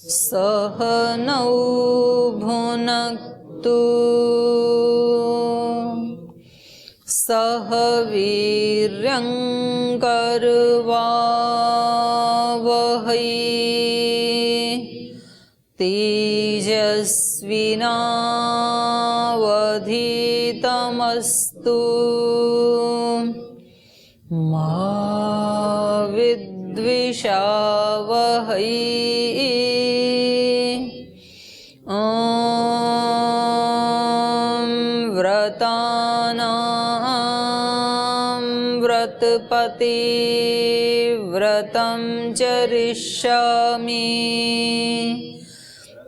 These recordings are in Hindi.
सह नौ भुनक्तु सह वीर्यं करवावहै तेजस्विनावधीतमस्तु मा विद्विषावहै। व्रतानां व्रतपति व्रतं चरिष्यामि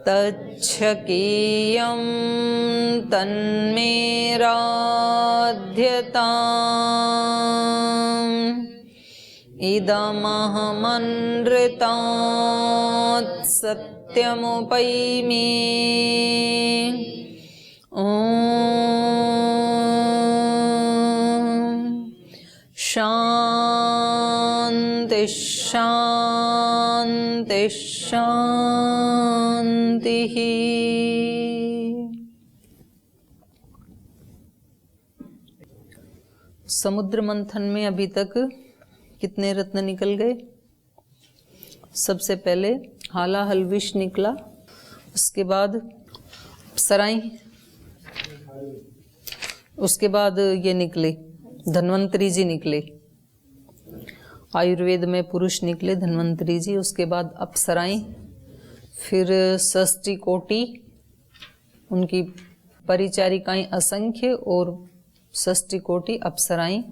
तच्छकीयं तन्मे राध्यताम् इदमहमनृतात् सत्यमुपैमि। शांति शांति शांति। समुद्र मंथन में अभी तक कितने रत्न निकल गए? सबसे पहले हालाहल विष निकला, उसके बाद सराई, उसके बाद ये निकले धन्वंतरी जी निकले, आयुर्वेद में पुरुष निकले धन्वंतरी जी, उसके बाद अप्सराएं, फिर षष्ठी कोटि, उनकी परिचारिकाएं असंख्य और षष्ठी कोटि अप्सराएं,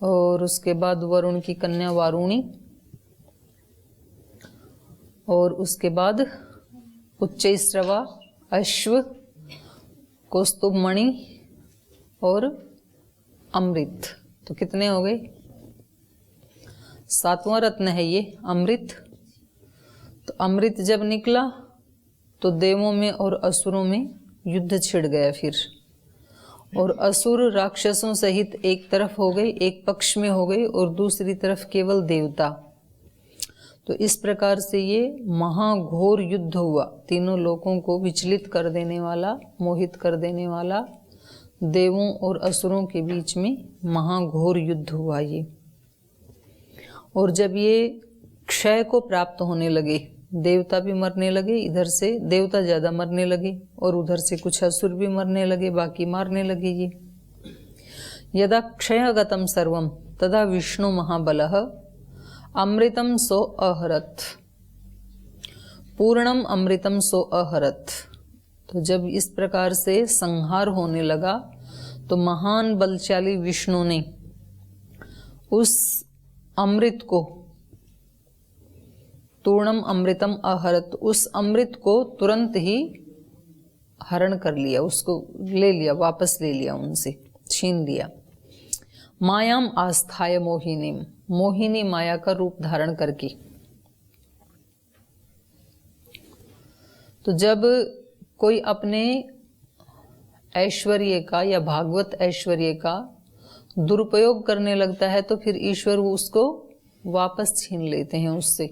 और उसके बाद वरुण की कन्या वारुणी, और उसके बाद उच्चैश्रवा, अश्व, कौस्तुभमणि और अमृत। तो कितने हो गए? 7वां रत्न है ये अमृत। तो अमृत जब निकला तो देवों में और असुरों में युद्ध छिड़ गया फिर, और असुर राक्षसों सहित एक तरफ हो गए, एक पक्ष में हो गए, और दूसरी तरफ केवल देवता। तो इस प्रकार से ये महाघोर युद्ध हुआ, तीनों लोकों को विचलित कर देने वाला, मोहित कर देने वाला, देवों और असुरों के बीच में महाघोर युद्ध हुआ ये। और जब ये क्षय को प्राप्त होने लगे, देवता भी मरने लगे, इधर से देवता ज्यादा मरने लगे और उधर से कुछ असुर भी मरने लगे, बाकी मारने लगे ये। यदा क्षयगतम सर्वम तदा विष्णु महाबलः अमृतम सो अहरत, पूर्णम अमृतम सो अहरत। तो जब इस प्रकार से संहार होने लगा तो महान बलशाली विष्णु ने उस अमृत को, तूर्णम अमृतम अहरत, उस अमृत को तुरंत ही हरण कर लिया, उसको ले लिया, वापस ले लिया, उनसे छीन लिया। मायाम आस्थाय मोहिनी, मोहिनी माया का रूप धारण करके। तो जब कोई अपने ऐश्वर्य का या भागवत ऐश्वर्य का दुरुपयोग करने लगता है तो फिर ईश्वर उसको वापस छीन लेते हैं उससे,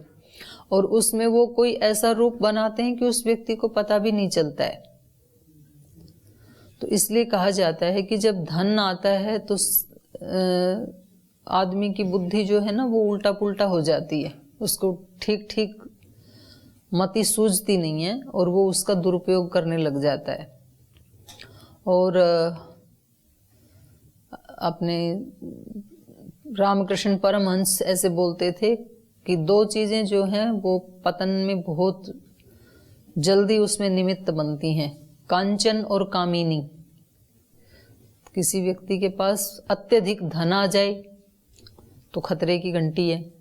और उसमें वो कोई ऐसा रूप बनाते हैं कि उस व्यक्ति को पता भी नहीं चलता है। तो इसलिए कहा जाता है कि जब धन आता है तो आदमी की बुद्धि जो है ना वो उल्टा पुल्टा हो जाती है, उसको ठीक ठीक मति सूझती नहीं है और वो उसका दुरुपयोग करने लग जाता है। और अपने रामकृष्ण परमहंस ऐसे बोलते थे कि 2 चीजें जो हैं वो पतन में बहुत जल्दी उसमें निमित्त बनती हैं, कांचन और कामिनी। किसी व्यक्ति के पास अत्यधिक धन आ जाए तो खतरे की घंटी है,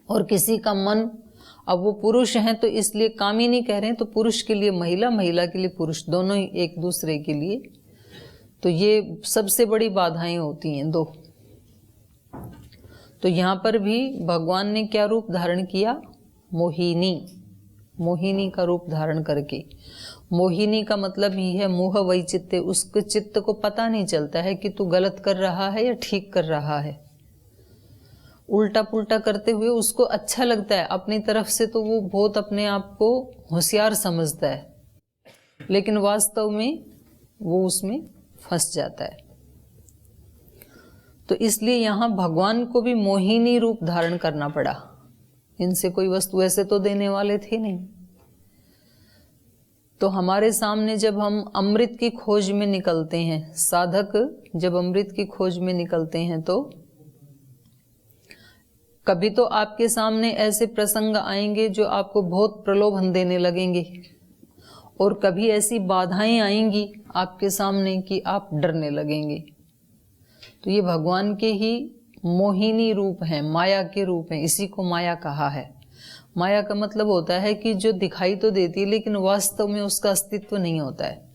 और किसी का मन, अब वो पुरुष हैं तो इसलिए कामिनी कह रहे हैं, तो पुरुष के लिए महिला, महिला के लिए पुरुष, दोनों ही एक दूसरे के लिए, तो ये सबसे बड़ी बाधाएं होती हैं 2। तो यहाँ पर भी भगवान ने क्या रूप धारण किया? मोहिनी, मोहिनी का रूप धारण करके। मोहिनी का मतलब ही है मोह वैचित्य, उसके चित्त को पता नहीं चलता है कि तू गलत कर रहा है या ठीक कर रहा है। उल्टा पुल्टा करते हुए उसको अच्छा लगता है अपनी तरफ से, तो वो बहुत अपने आप को होशियार समझता है, लेकिन वास्तव में वो उसमें फंस जाता है। तो इसलिए यहाँ भगवान को भी मोहिनी रूप धारण करना पड़ा। इनसे कोई वस्तु ऐसे तो देने वाले थे नहीं। तो हमारे सामने जब हम अमृत की खोज में निकलते हैं, साधक जब अमृत की खोज में निकलते हैं, तो कभी तो आपके सामने ऐसे प्रसंग आएंगे जो आपको बहुत प्रलोभन देने लगेंगे, और कभी ऐसी बाधाएं आएंगी आपके सामने कि आप डरने लगेंगे। तो ये भगवान के ही मोहिनी रूप हैं, माया के रूप हैं, इसी को माया कहा है। माया का मतलब होता है कि जो दिखाई तो देती है लेकिन वास्तव में उसका अस्तित्व नहीं होता है।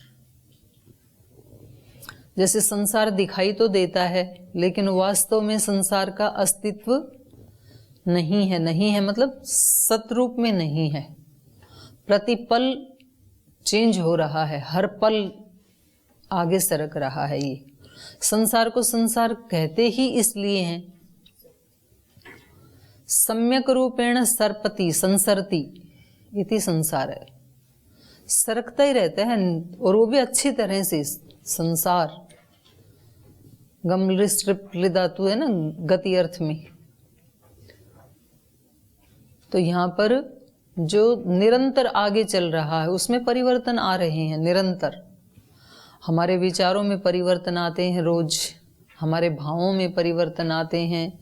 जैसे संसार दिखाई तो देता है लेकिन वास्तव में संसार का अस्तित्व नहीं है। नहीं है मतलब सतरूप में नहीं है, प्रतिपल चेंज हो रहा है, हर पल आगे सरक रहा है। ये संसार को संसार कहते ही इसलिए हैं, सम्यक रूपेण सरपति संसरति इति संसार है, सरकता ही रहता है, और वो भी अच्छी तरह से। संसार गमलिस्ट्रिप धातु है ना गति अर्थ में। तो यहाँ पर जो निरंतर आगे चल रहा है उसमें परिवर्तन आ रहे हैं निरंतर। हमारे विचारों में परिवर्तन आते हैं रोज, हमारे भावों में परिवर्तन आते हैं,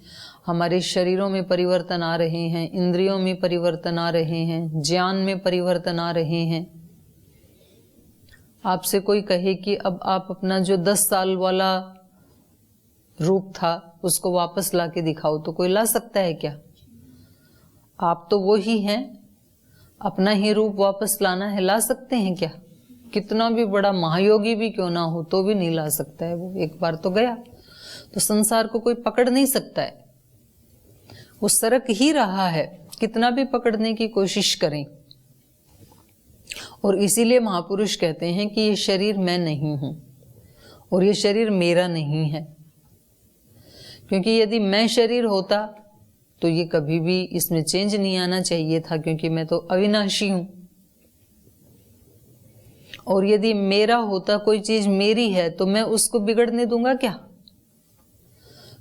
हमारे शरीरों में परिवर्तन आ रहे हैं, इंद्रियों में परिवर्तन आ रहे हैं, ज्ञान में परिवर्तन आ रहे हैं। आपसे कोई कहे कि अब आप अपना जो 10 साल वाला रूप था उसको वापस ला के दिखाओ, तो कोई ला सकता है क्या? आप तो वो ही हैं, अपना ही रूप वापस लाना है, ला सकते हैं क्या? कितना भी बड़ा महायोगी भी क्यों ना हो तो भी नहीं ला सकता है वो, एक बार तो गया। तो संसार को कोई पकड़ नहीं सकता है, वो सरक ही रहा है, कितना भी पकड़ने की कोशिश करें। और इसीलिए महापुरुष कहते हैं कि ये शरीर मैं नहीं हूं और ये शरीर मेरा नहीं है, क्योंकि यदि मैं शरीर होता तो ये कभी भी इसमें चेंज नहीं आना चाहिए था, क्योंकि मैं तो अविनाशी हूं। और यदि मेरा होता, कोई चीज मेरी है, तो मैं उसको बिगड़ने दूंगा क्या?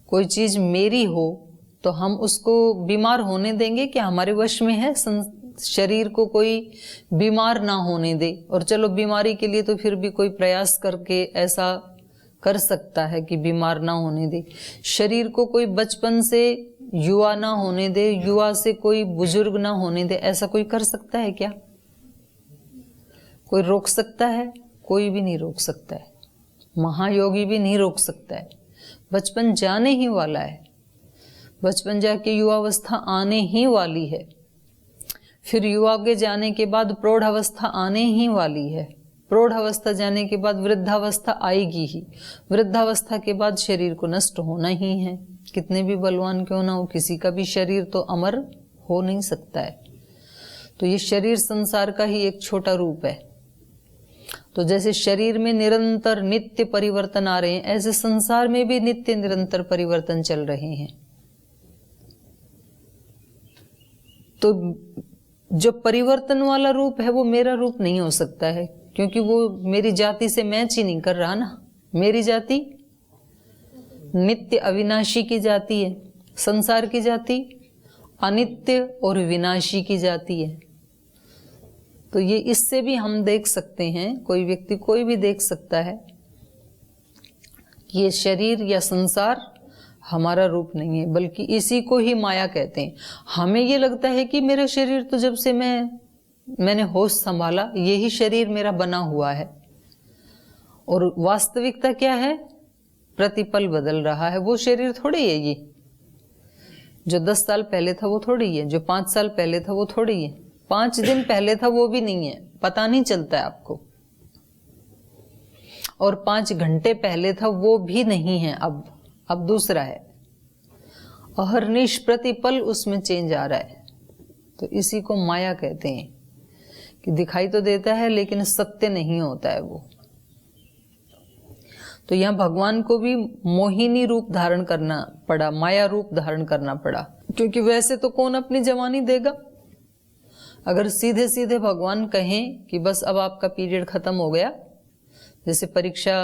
कोई चीज मेरी हो तो हम उसको बीमार होने देंगे क्या? हमारे वश में है शरीर को कोई बीमार ना होने दे। और चलो बीमारी के लिए तो फिर भी कोई प्रयास करके ऐसा कर सकता है कि बीमार ना होने दे। शरीर को कोई बचपन से युवा ना होने दे, युवा से कोई बुजुर्ग ना होने दे, ऐसा कोई कर सकता है क्या? कोई रोक सकता है? कोई भी नहीं रोक सकता है, महायोगी भी नहीं रोक सकता है। बचपन जाने ही वाला है, बचपन जाके युवावस्था आने ही वाली है, फिर युवा के जाने के बाद प्रौढ़ अवस्था आने ही वाली है, प्रौढ़ अवस्था जाने के बाद वृद्धावस्था आएगी ही, वृद्धावस्था के बाद शरीर को नष्ट होना ही है। कितने भी बलवान क्यों ना हो, किसी का भी शरीर तो अमर हो नहीं सकता है। तो ये शरीर संसार का ही एक छोटा रूप है। तो जैसे शरीर में निरंतर नित्य परिवर्तन आ रहे हैं, ऐसे संसार में भी नित्य निरंतर परिवर्तन चल रहे हैं। तो जो परिवर्तन वाला रूप है वो मेरा रूप नहीं हो सकता है, क्योंकि वो मेरी जाति से मैच ही नहीं कर रहा ना। मेरी जाति नित्य अविनाशी की जाति है, संसार की जाति अनित्य और विनाशी की जाति है। तो ये इससे भी हम देख सकते हैं, कोई व्यक्ति कोई भी देख सकता है कि ये शरीर या संसार हमारा रूप नहीं है, बल्कि इसी को ही माया कहते हैं। हमें ये लगता है कि मेरा शरीर तो जब से मैंने होश संभाला यही शरीर मेरा बना हुआ है, और वास्तविकता क्या है? प्रतिपल बदल रहा है। वो शरीर थोड़ी है ये, जो 10 साल पहले था वो थोड़ी है, जो 5 साल पहले था वो थोड़ी है, 5 दिन पहले था वो भी नहीं है, पता नहीं चलता है आपको। और 5 घंटे पहले था वो भी नहीं है, अब दूसरा है। अहर्निश प्रतिपल उसमें चेंज आ रहा है। तो इसी को माया कहते हैं कि दिखाई तो देता है लेकिन सत्य नहीं होता है वो। तो यहाँ भगवान को भी मोहिनी रूप धारण करना पड़ा, माया रूप धारण करना पड़ा, क्योंकि वैसे तो कौन अपनी जवानी देगा। अगर सीधे सीधे भगवान कहें कि बस अब आपका पीरियड खत्म हो गया, जैसे परीक्षा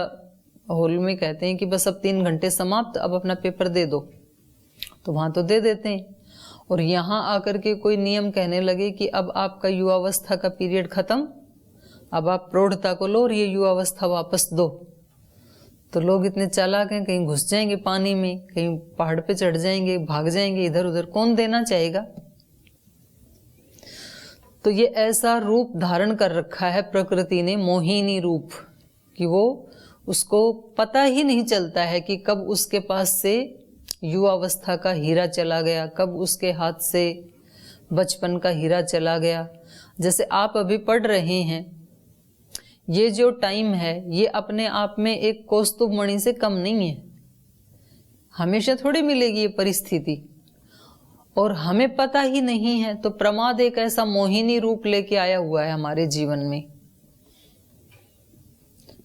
हॉल में कहते हैं कि बस अब 3 घंटे समाप्त, अब अपना पेपर दे दो, तो वहां तो दे देते हैं। और यहाँ आकर के कोई नियम कहने लगे कि अब आपका युवावस्था का पीरियड खत्म, अब आप प्रौढ़ता को लो और ये युवावस्था वापस दो, तो लोग इतने चालाक हैं, कहीं घुस जाएंगे पानी में, कहीं पहाड़ पे चढ़ जाएंगे, भाग जाएंगे इधर उधर, कौन देना चाहेगा। तो ये ऐसा रूप धारण कर रखा है प्रकृति ने, मोहिनी रूप, कि वो उसको पता ही नहीं चलता है कि कब उसके पास से युवावस्था का हीरा चला गया, कब उसके हाथ से बचपन का हीरा चला गया। जैसे आप अभी पढ़ रहे हैं, ये जो टाइम है ये अपने आप में एक कौस्तुभ मणि से कम नहीं है, हमेशा थोड़ी मिलेगी ये परिस्थिति, और हमें पता ही नहीं है। तो प्रमाद एक ऐसा मोहिनी रूप लेके आया हुआ है हमारे जीवन में,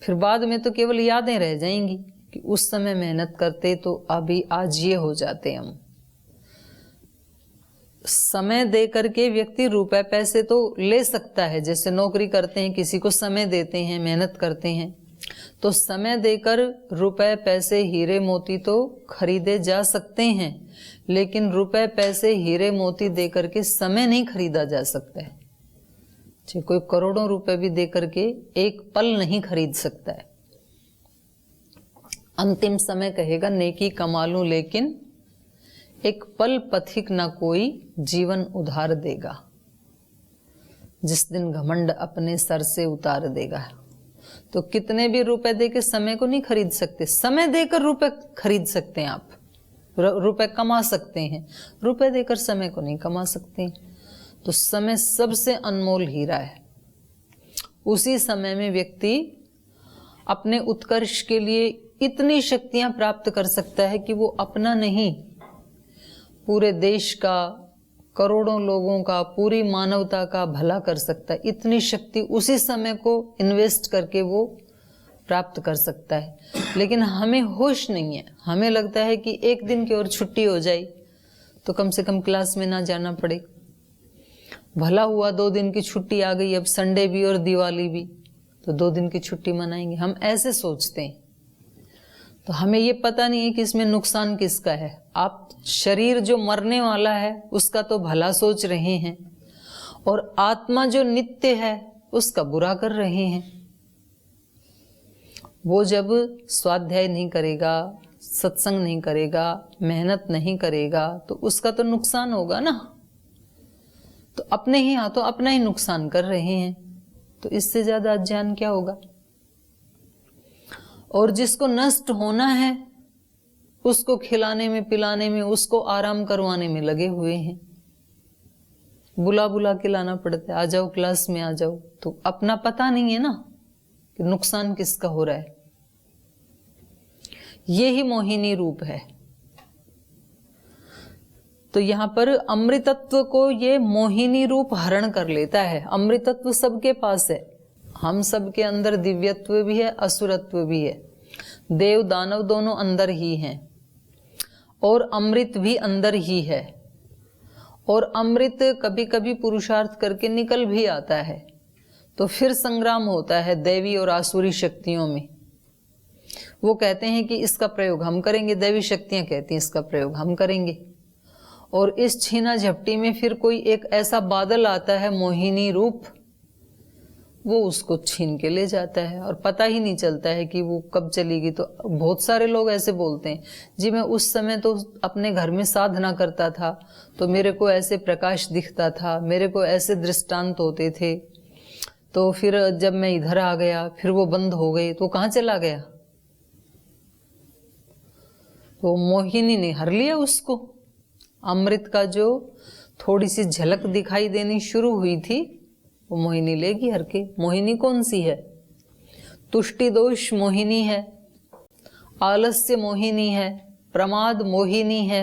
फिर बाद में तो केवल यादें रह जाएंगी कि उस समय मेहनत करते तो अभी आज ये हो जाते हम। समय दे करके व्यक्ति रुपए पैसे तो ले सकता है, जैसे नौकरी करते हैं, किसी को समय देते हैं, मेहनत करते हैं, तो समय देकर रुपए पैसे हीरे मोती तो खरीदे जा सकते हैं, लेकिन रुपए पैसे हीरे मोती दे करके समय नहीं खरीदा जा सकता है। चाहे कोई करोड़ों रुपए भी दे करके एक पल नहीं खरीद सकता है। अंतिम समय कहेगा नेकी कमा लूं, लेकिन एक पल पथिक ना कोई जीवन उधार देगा, जिस दिन घमंड अपने सर से उतार देगा। तो कितने भी रुपए देके समय को नहीं खरीद सकते, समय देकर रुपए खरीद सकते हैं, आप रुपए कमा सकते हैं, रुपए देकर समय को नहीं कमा सकते। तो समय सबसे अनमोल हीरा है। उसी समय में व्यक्ति अपने उत्कर्ष के लिए इतनी शक्तियां प्राप्त कर सकता है कि वो अपना नहीं, पूरे देश का, करोड़ों लोगों का, पूरी मानवता का भला कर सकता है। इतनी शक्ति उसी समय को इन्वेस्ट करके वो प्राप्त कर सकता है। लेकिन हमें होश नहीं है, हमें लगता है कि एक दिन की और छुट्टी हो जाए तो कम से कम क्लास में ना जाना पड़े, भला हुआ 2 दिन की छुट्टी आ गई, अब संडे भी और दिवाली भी, तो 2 दिन की छुट्टी मनाएंगे, हम ऐसे सोचते हैं। तो हमें ये पता नहीं है कि इसमें नुकसान किसका है। आप शरीर जो मरने वाला है उसका तो भला सोच रहे हैं, और आत्मा जो नित्य है उसका बुरा कर रहे हैं। वो जब स्वाध्याय नहीं करेगा, सत्संग नहीं करेगा, मेहनत नहीं करेगा, तो उसका तो नुकसान होगा ना। तो अपने ही हाथों अपना ही नुकसान कर रहे हैं, तो इससे ज्यादा अज्ञान क्या होगा। और जिसको नष्ट होना है उसको खिलाने में, पिलाने में, उसको आराम करवाने में लगे हुए हैं। बुला बुला के लाना पड़ता है, आ जाओ क्लास में आ जाओ, तो अपना पता नहीं है ना कि नुकसान किसका हो रहा है। ये ही मोहिनी रूप है। तो यहाँ पर अमृतत्व को ये मोहिनी रूप हरण कर लेता है। अमृतत्व सबके पास है, हम सबके अंदर दिव्यत्व भी है, असुरत्व भी है, देव दानव दोनों अंदर ही हैं, और अमृत भी अंदर ही है। और अमृत कभी कभी पुरुषार्थ करके निकल भी आता है, तो फिर संग्राम होता है दैवी और आसुरी शक्तियों में। वो कहते हैं कि इसका प्रयोग हम करेंगे, दैवी शक्तियां कहती हैं इसका प्रयोग हम करेंगे, और इस छीना झपटी में फिर कोई एक ऐसा बादल आता है मोहिनी रूप, वो उसको छीन के ले जाता है और पता ही नहीं चलता है कि वो कब चलेगी। तो बहुत सारे लोग ऐसे बोलते हैं, जी मैं उस समय तो अपने घर में साधना करता था, तो मेरे को ऐसे प्रकाश दिखता था, मेरे को ऐसे दृष्टांत होते थे, तो फिर जब मैं इधर आ गया फिर वो बंद हो गए, तो कहाँ चला गया। तो मोहिनी ने हर लिया उसको। अमृत का जो थोड़ी सी झलक दिखाई देनी शुरू हुई थी वो मोहिनी लेगी हर के। मोहिनी कौन सी है? तुष्टि दोष मोहिनी है, आलस्य मोहिनी है, प्रमाद मोहिनी है।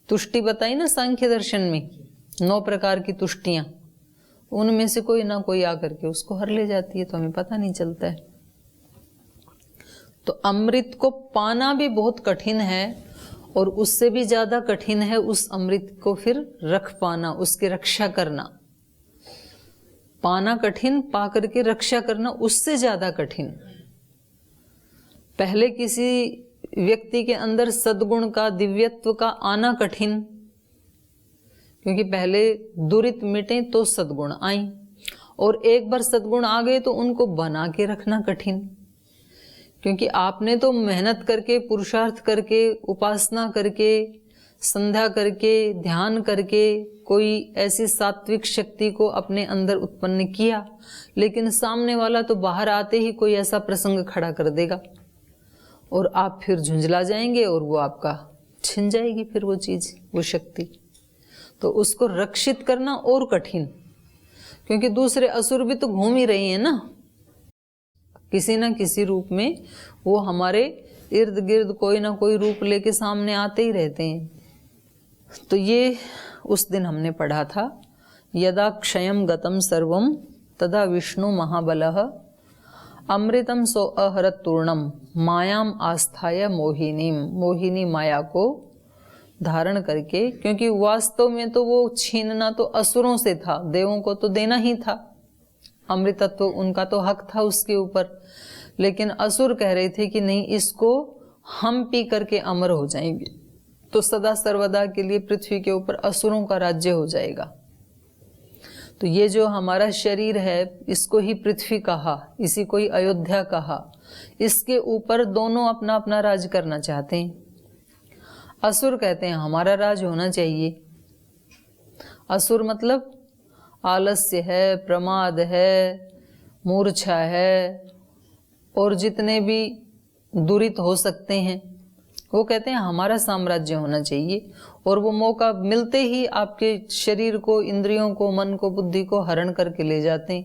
तुष्टि बताई ना सांख्य दर्शन में 9 प्रकार की तुष्टियां, उनमें से कोई ना कोई आकर के उसको हर ले जाती है, तो हमें पता नहीं चलता है। तो अमृत को पाना भी बहुत कठिन है, और उससे भी ज्यादा कठिन है उस अमृत को फिर रख पाना, उसकी रक्षा करना। पाना कठिन, पा करके रक्षा करना उससे ज्यादा कठिन। पहले किसी व्यक्ति के अंदर सद्गुण का, दिव्यत्व का आना कठिन, क्योंकि पहले दुरित मिटे तो सद्गुण आई, और एक बार सद्गुण आ गए तो उनको बना के रखना कठिन, क्योंकि आपने तो मेहनत करके, पुरुषार्थ करके, उपासना करके, संध्या करके, ध्यान करके कोई ऐसी सात्विक शक्ति को अपने अंदर उत्पन्न किया, लेकिन सामने वाला तो बाहर आते ही कोई ऐसा प्रसंग खड़ा कर देगा और आप फिर झुंझला जाएंगे और वो आपका छिन जाएगी फिर वो चीज, वो शक्ति। तो उसको रक्षित करना और कठिन, क्योंकि दूसरे असुर भी तो घूम ही रहे हैं ना, किसी ना किसी रूप में वो हमारे इर्द गिर्द कोई ना कोई रूप लेके सामने आते ही रहते हैं। तो ये उस दिन हमने पढ़ा था, यदा क्षयम गतम सर्वम तदा विष्णु महाबलः अमृतम सो अहरत तूर्णम मायाम आस्थाय मोहिनीम। मोहिनी माया को धारण करके, क्योंकि वास्तव में तो वो छीनना तो असुरों से था, देवों को तो देना ही था, अमृतत्व उनका तो हक था उसके ऊपर, लेकिन असुर कह रहे थे कि नहीं, इसको हम पी करके अमर हो जाएंगे, तो सदा सर्वदा के लिए पृथ्वी के ऊपर असुरों का राज्य हो जाएगा। तो ये जो हमारा शरीर है, इसको ही पृथ्वी कहा, इसी को ही अयोध्या कहा, इसके ऊपर दोनों अपना अपना राज करना चाहते हैं। असुर कहते हैं हमारा राज होना चाहिए। असुर मतलब आलस्य है, प्रमाद है, मूर्छा है, और जितने भी दुरित हो सकते हैं, वो कहते हैं हमारा साम्राज्य होना चाहिए। और वो मौका मिलते ही आपके शरीर को, इंद्रियों को, मन को, बुद्धि को हरण करके ले जाते हैं।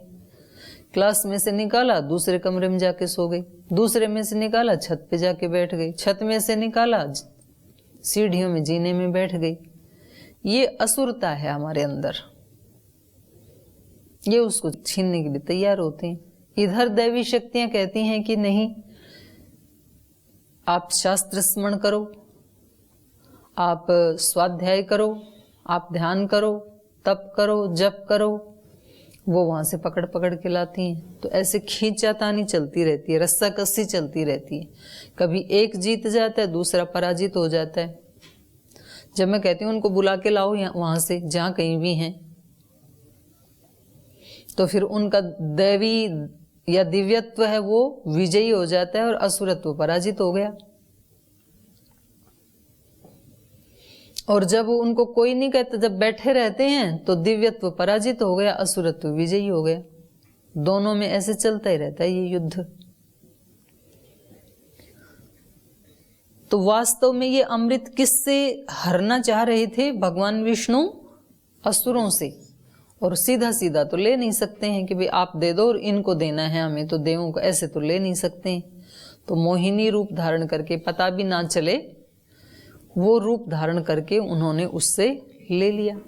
क्लास में से निकाला, दूसरे कमरे में जाके सो गए, दूसरे में से निकाला, छत पे जाके बैठ गए, छत में से निकाला, सीढ़ियों में जीने में बैठ गई। ये असुरता है हमारे अंदर, ये उसको छीनने के लिए तैयार होते हैं। इधर दैवी शक्तियां कहती हैं कि नहीं, आप शास्त्र स्मरण करो, आप स्वाध्याय करो, आप ध्यान करो, तप करो, जप करो। वो वहां से पकड़ पकड़ के लाती हैं। तो ऐसे खींचातानी चलती रहती है, रस्साकस्सी चलती रहती है। कभी एक जीत जाता है, दूसरा पराजित हो जाता है। जब मैं कहती हूँ उनको बुला के लाओ वहां से, जहां कहीं भी हैं, तो फिर उनका दैवी या दिव्यत्व है वो विजयी हो जाता है और असुरत्व पराजित हो गया। और जब उनको कोई नहीं कहता, जब बैठे रहते हैं तो दिव्यत्व पराजित हो गया, असुरत्व विजयी हो गया। दोनों में ऐसे चलता ही रहता है ये युद्ध। तो वास्तव में ये अमृत किससे हरना चाह रहे थे भगवान विष्णु? असुरों से। और सीधा सीधा तो ले नहीं सकते हैं कि भाई आप दे दो और इनको देना है हमें, तो देवों को ऐसे तो ले नहीं सकते हैं। तो मोहिनी रूप धारण करके, पता भी ना चले, वो रूप धारण करके उन्होंने उससे ले लिया।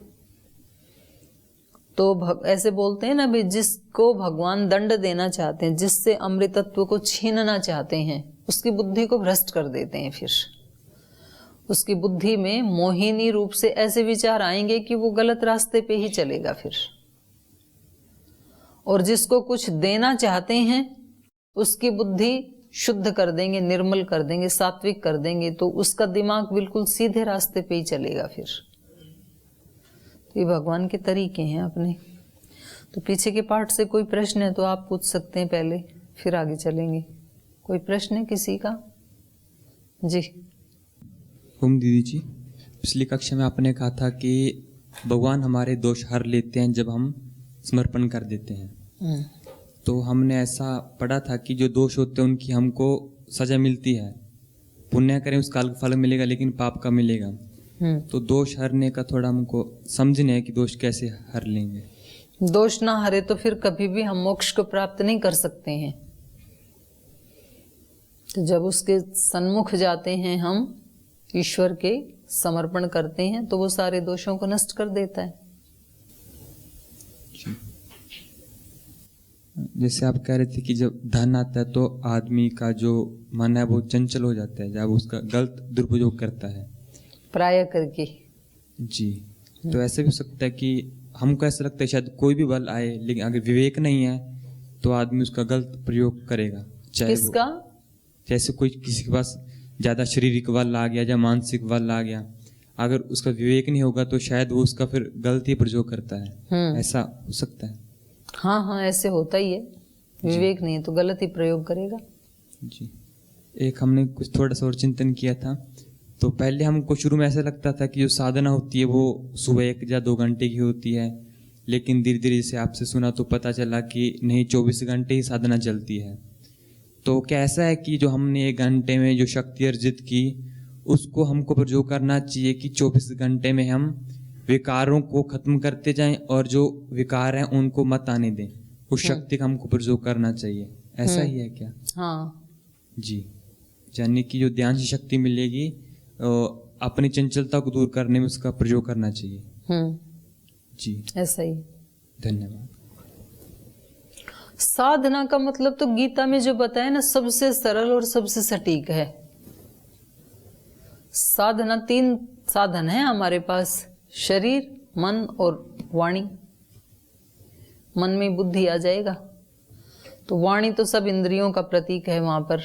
तो ऐसे बोलते हैं ना भाई, जिसको भगवान दंड देना चाहते हैं, जिससे अमृतत्व को छीनना चाहते हैं, उसकी बुद्धि को भ्रष्ट कर देते हैं। फिर उसकी बुद्धि में मोहिनी रूप से ऐसे विचार आएंगे कि वो गलत रास्ते पे ही चलेगा फिर। और जिसको कुछ देना चाहते हैं उसकी बुद्धि शुद्ध कर देंगे, निर्मल कर देंगे, सात्विक कर देंगे, तो उसका दिमाग बिल्कुल सीधे रास्ते पे ही चलेगा फिर। तो ये भगवान के तरीके हैं अपने। तो पीछे के पार्ट से कोई प्रश्न है तो आप पूछ सकते हैं पहले, फिर आगे चलेंगे। कोई प्रश्न है किसी का? जी। ओम दीदी जी, पिछली कक्षा में आपने कहा था कि भगवान हमारे दोष हर लेते हैं जब हम समर्पण कर देते हैं। तो हमने ऐसा पढ़ा था कि जो दोष होते हैं उनकी हमको सजा मिलती है, पुण्य करें उसका फल मिलेगा, लेकिन पाप का मिलेगा। तो दोष हरने का थोड़ा हमको समझने है कि दोष कैसे हर लेंगे। दोष ना हरे तो फिर कभी भी हम मोक्ष को प्राप्त नहीं कर सकते हैं। तो जब उसके सन्मुख जाते हैं, हम ईश्वर के समर्पण करते हैं, तो वो सारे दोषों को नष्ट कर देता है। जैसे आप कह रहे थे कि जब धन आता है तो आदमी का जो मन है वो चंचल हो जाता है जब उसका गलत दुरुपयोग करता है प्राय करके। जी। तो ऐसा भी हो सकता है कि हमको ऐसा लगता है शायद कोई भी बल आए, लेकिन अगर विवेक नहीं है तो आदमी उसका गलत प्रयोग करेगा। चाहे किसका? जैसे कोई किसी के पास ज़्यादा शारीरिक बल आ गया या मानसिक बल आ गया, अगर उसका विवेक नहीं होगा तो शायद वो उसका फिर गलत ही प्रयोग करता है। ऐसा हो सकता है। हाँ हाँ, ऐसे होता ही है। विवेक नहीं है तो गलत ही प्रयोग करेगा। जी। एक हमने कुछ थोड़ा सा और चिंतन किया था, तो पहले हमको शुरू में ऐसा लगता था कि जो साधना होती है वो सुबह 1 या 2 घंटे की होती है, लेकिन धीरे धीरे से आपसे सुना तो पता चला कि नहीं, 24 घंटे ही साधना चलती है। तो क्या ऐसा है कि जो हमने 1 घंटे में जो शक्ति अर्जित की उसको हमको प्रयोग करना चाहिए कि 24 घंटे में हम विकारों को खत्म करते जाएं और जो विकार हैं उनको मत आने दें, उस शक्ति का हमको प्रयोग करना चाहिए, ऐसा ही है क्या? हाँ जी। यानी कि जो ध्यान से शक्ति मिलेगी अपनी चंचलता को दूर करने में उसका प्रयोग करना चाहिए। जी, ऐसा ही। धन्यवाद। साधना का मतलब तो गीता में जो बताया ना, सबसे सरल और सबसे सटीक है। साधना 3 साधन है हमारे पास, शरीर, मन और वाणी। मन में बुद्धि आ जाएगा तो वाणी तो सब इंद्रियों का प्रतीक है वहां पर,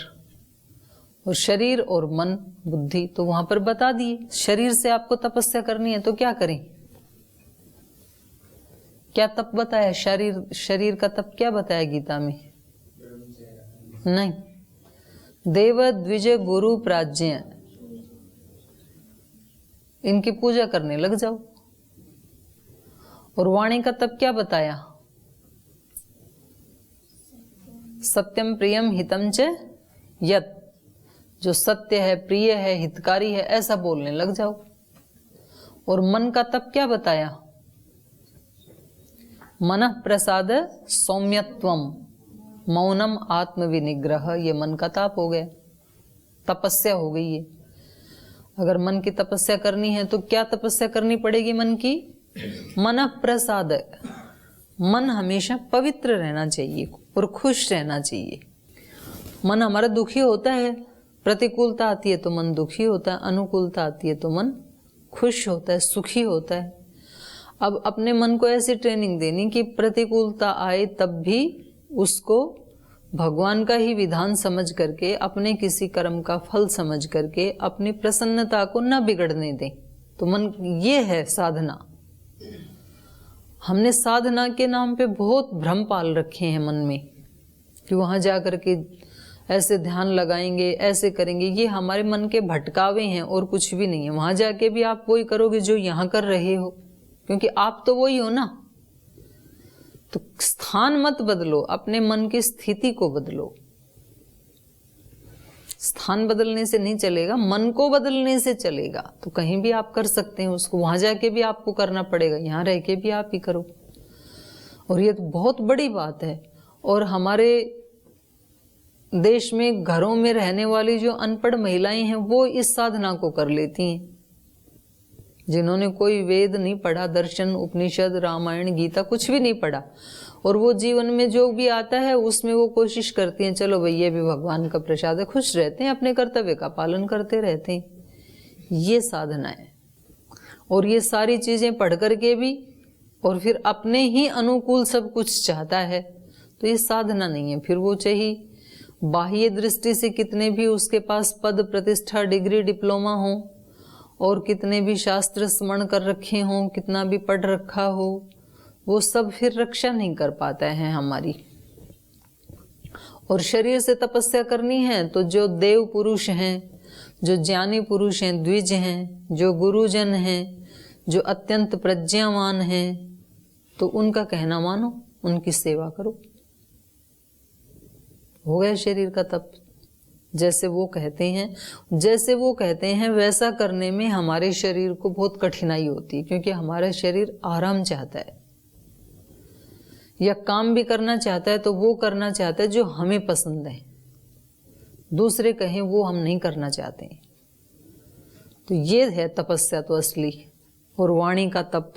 और शरीर और मन बुद्धि तो वहां पर बता दिए। शरीर से आपको तपस्या करनी है तो क्या करें? क्या तप बताया? शरीर का तप क्या बताया गीता में? नहीं, देव द्विज गुरु प्राज्ञ, इनकी पूजा करने लग जाओ। और वाणी का तप क्या बताया? सत्यम प्रियम हितम च यत, जो सत्य है, प्रिय है, हितकारी है, ऐसा बोलने लग जाओ। और मन का तप क्या बताया? मनः प्रसाद सौम्यत्वम मौनम आत्म विनिग्रह, ये मन का ताप हो गया, तपस्या हो गई है। अगर मन की तपस्या करनी है तो क्या तपस्या करनी पड़ेगी मन की? मनः प्रसाद, मन हमेशा पवित्र रहना चाहिए और खुश रहना चाहिए। मन हमारा दुखी होता है, प्रतिकूलता आती है तो मन दुखी होता है, अनुकूलता आती है तो मन खुश होता है, सुखी होता है। अब अपने मन को ऐसी ट्रेनिंग देनी कि प्रतिकूलता आए तब भी उसको भगवान का ही विधान समझ करके, अपने किसी कर्म का फल समझ करके अपनी प्रसन्नता को न बिगड़ने दें। तो मन, ये है साधना। हमने साधना के नाम पे बहुत भ्रम पाल रखे हैं मन में कि वहां जा करके ऐसे ध्यान लगाएंगे, ऐसे करेंगे। ये हमारे मन के भटकावे हैं और कुछ भी नहीं है। वहां जाके भी आप वही करोगे जो यहाँ कर रहे हो, क्योंकि आप तो वही हो ना। तो स्थान मत बदलो, अपने मन की स्थिति को बदलो। स्थान बदलने से नहीं चलेगा, मन को बदलने से चलेगा। तो कहीं भी आप कर सकते हैं उसको, वहां जाके भी आपको करना पड़ेगा, यहाँ रह के भी आप ही करो। और ये तो बहुत बड़ी बात है। और हमारे देश में घरों में रहने वाली जो अनपढ़ महिलाएं हैं वो इस साधना को कर लेती हैं। जिन्होंने कोई वेद नहीं पढ़ा, दर्शन, उपनिषद, रामायण, गीता कुछ भी नहीं पढ़ा, और वो जीवन में जो भी आता है उसमें वो कोशिश करती हैं, चलो भई ये भी भगवान का प्रसाद है, खुश रहते हैं, अपने कर्तव्य का पालन करते रहते हैं। ये साधना है। और ये सारी चीजें पढ़ करके भी और फिर अपने ही अनुकूल सब कुछ चाहता है तो ये साधना नहीं है। फिर वो चाहे बाह्य दृष्टि से कितने भी उसके पास पद, प्रतिष्ठा, डिग्री, डिप्लोमा हो और कितने भी शास्त्र स्मरण कर रखे हों, कितना भी पढ़ रखा हो, वो सब फिर रक्षा नहीं कर पाता है हमारी। और शरीर से तपस्या करनी है तो जो देव पुरुष हैं, जो ज्ञानी पुरुष हैं, द्विज हैं, जो गुरुजन हैं, जो अत्यंत प्रज्ञावान हैं, तो उनका कहना मानो, उनकी सेवा करो। हो गया शरीर का तप। जैसे वो कहते हैं वैसा करने में हमारे शरीर को बहुत कठिनाई होती है, क्योंकि हमारा शरीर आराम चाहता है या काम भी करना चाहता है तो वो करना चाहता है जो हमें पसंद है, दूसरे कहें वो हम नहीं करना चाहते हैं। तो ये है तपस्या तो असली। और वाणी का तप,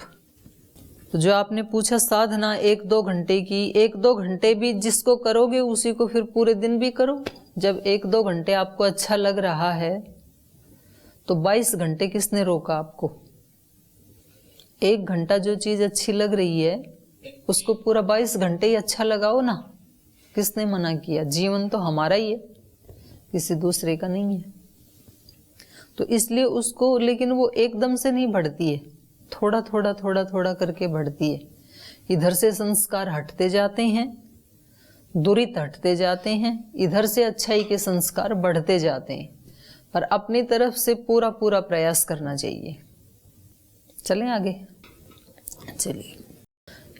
तो जो आपने पूछा साधना 1-2 घंटे की, 1-2 घंटे भी जिसको करोगे उसी को फिर पूरे दिन भी करो। जब 1-2 घंटे आपको अच्छा लग रहा है तो 22 घंटे किसने रोका आपको? 1 घंटा जो चीज अच्छी लग रही है उसको पूरा 22 घंटे ही अच्छा लगाओ ना। किसने मना किया? जीवन तो हमारा ही है, किसी दूसरे का नहीं है। तो इसलिए उसको, लेकिन वो एकदम से नहीं बढ़ती है, थोड़ा थोड़ा थोड़ा थोड़ा करके बढ़ती है। इधर से संस्कार हटते जाते हैं, दुरित हटते जाते हैं, इधर से अच्छाई के संस्कार बढ़ते जाते हैं, पर अपनी तरफ से पूरा पूरा प्रयास करना चाहिए। चलें आगे। चलिए।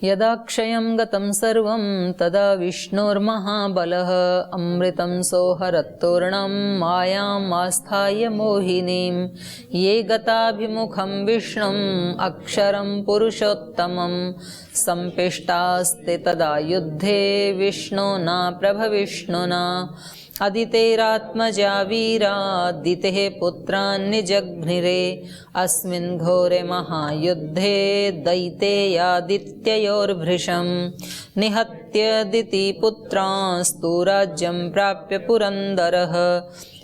यदा क्षयं गतं सर्वं तदा विष्णोर्महाबलः अमृतं सोहरत्तूर्णं मायाम् आस्थाय मोहिनीं ये गताभिमुखं विष्णुम् अक्षरं पुरुषोत्तमं सम्पिष्टास्ते तदा युद्धे विष्णुना प्रभविष्णुना अदितेरात्मजा वीरादितेः पुत्रान्निजघ्निरे अस्मिन् घोरे महायुद्धे दैतेयादित्ययोर्भृशं निहत्य दितिपुत्रांस्तु राज्यं प्राप्य पुरन्दरः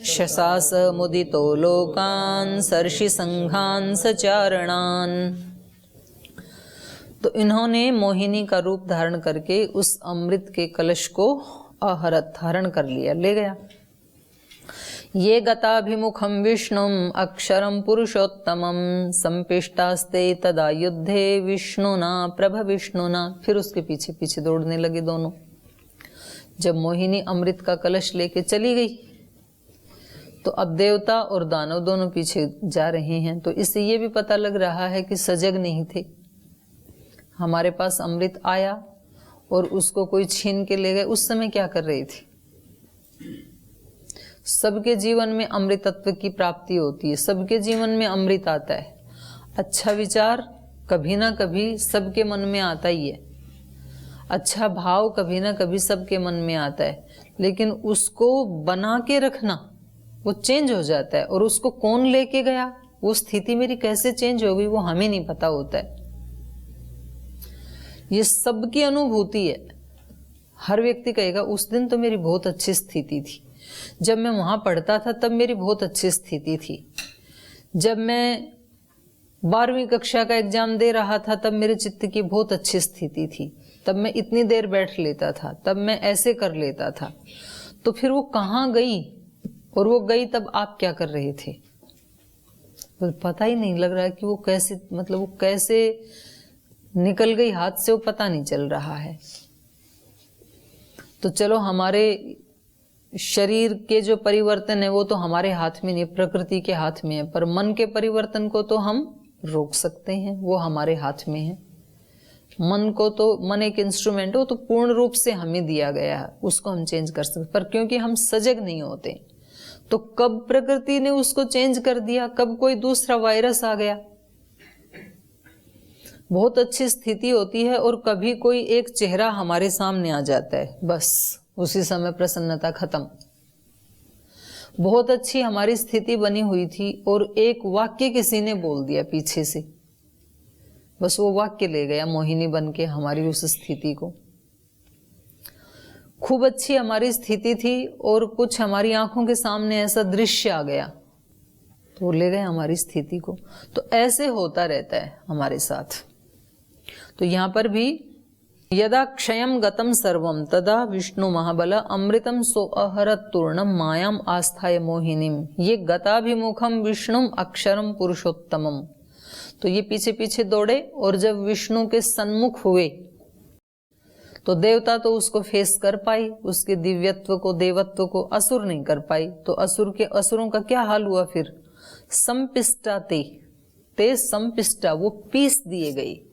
शशास मुदितो लोकान् सर्षिसंघान् सचारणान्। तो इन्होंने मोहिनी का रूप धारण करके उस अमृत के कलश को आहरत धारण कर लिया, ले गया। ये गताभिमुखम विष्णुम अक्षरम पुरुषोत्तमम संपिष्टास्ते तदा युद्धे विष्णुना प्रभविष्णुना। फिर उसके पीछे पीछे दौड़ने लगे दोनों। जब मोहिनी अमृत का कलश लेके चली गई तो अब देवता और दानव दोनों पीछे जा रहे हैं। तो इससे ये भी पता लग रहा है कि सजग नहीं थे। हमारे पास अमृत आया और उसको कोई छीन के ले गए, उस समय क्या कर रही थी? सबके जीवन में अमृतत्व की प्राप्ति होती है, सबके जीवन में अमृत आता है। अच्छा विचार कभी ना कभी सबके मन में आता ही है, अच्छा भाव कभी ना कभी सबके मन में आता है, लेकिन उसको बना के रखना वो चेंज हो जाता है। और उसको कौन लेके गया, वो स्थिति मेरी कैसे चेंज हो गई, वो हमें नहीं पता होता है। ये सबकी अनुभूति है। हर व्यक्ति कहेगा उस दिन तो मेरी बहुत अच्छी स्थिति थी, जब मैं वहां पढ़ता था तब मेरी बहुत अच्छी स्थिति थी, जब मैं 12वीं कक्षा का एग्जाम दे रहा था तब मेरे चित्त की बहुत अच्छी स्थिति थी, तब मैं इतनी देर बैठ लेता था, तब मैं ऐसे कर लेता था। तो फिर वो कहाँ गई, और वो गई तब आप क्या कर रहे थे? तो पता ही नहीं लग रहा है कि वो कैसे, मतलब वो कैसे निकल गई हाथ से, वो पता नहीं चल रहा है। तो चलो हमारे शरीर के जो परिवर्तन है वो तो हमारे हाथ में नहीं, प्रकृति के हाथ में है, पर मन के परिवर्तन को तो हम रोक सकते हैं, वो हमारे हाथ में है। मन को तो, मन एक इंस्ट्रूमेंट है, वो तो पूर्ण रूप से हमें दिया गया है, उसको हम चेंज कर सकते, पर क्योंकि हम सजग नहीं होते तो कब प्रकृति ने उसको चेंज कर दिया, कब कोई दूसरा वायरस आ गया। बहुत अच्छी स्थिति होती है और कभी कोई एक चेहरा हमारे सामने आ जाता है, बस उसी समय प्रसन्नता खत्म। बहुत अच्छी हमारी स्थिति बनी हुई थी और एक वाक्य किसी ने बोल दिया पीछे से, बस वो वाक्य ले गया मोहिनी बन के हमारी उस स्थिति को। खूब अच्छी हमारी स्थिति थी और कुछ हमारी आंखों के सामने ऐसा दृश्य आ गया तो ले गए हमारी स्थिति को। तो ऐसे होता रहता है हमारे साथ। तो यहाँ पर भी यदा क्षयं गतं सर्वं तदा विष्णु महाबल अमृतं सोअहरत् तूर्णं मायाम आस्थाय मोहिनीम ये गताभिमुखम विष्णुम अक्षरम पुरुषोत्तमम। तो ये पीछे पीछे दौड़े और जब विष्णु के सन्मुख हुए तो देवता तो उसको फेस कर पाई, उसके दिव्यत्व को, देवत्व को, असुर नहीं कर पाई। तो असुरों का क्या हाल हुआ फिर? संपिष्टा ते संपिष्टा, वो पीस दिए गए।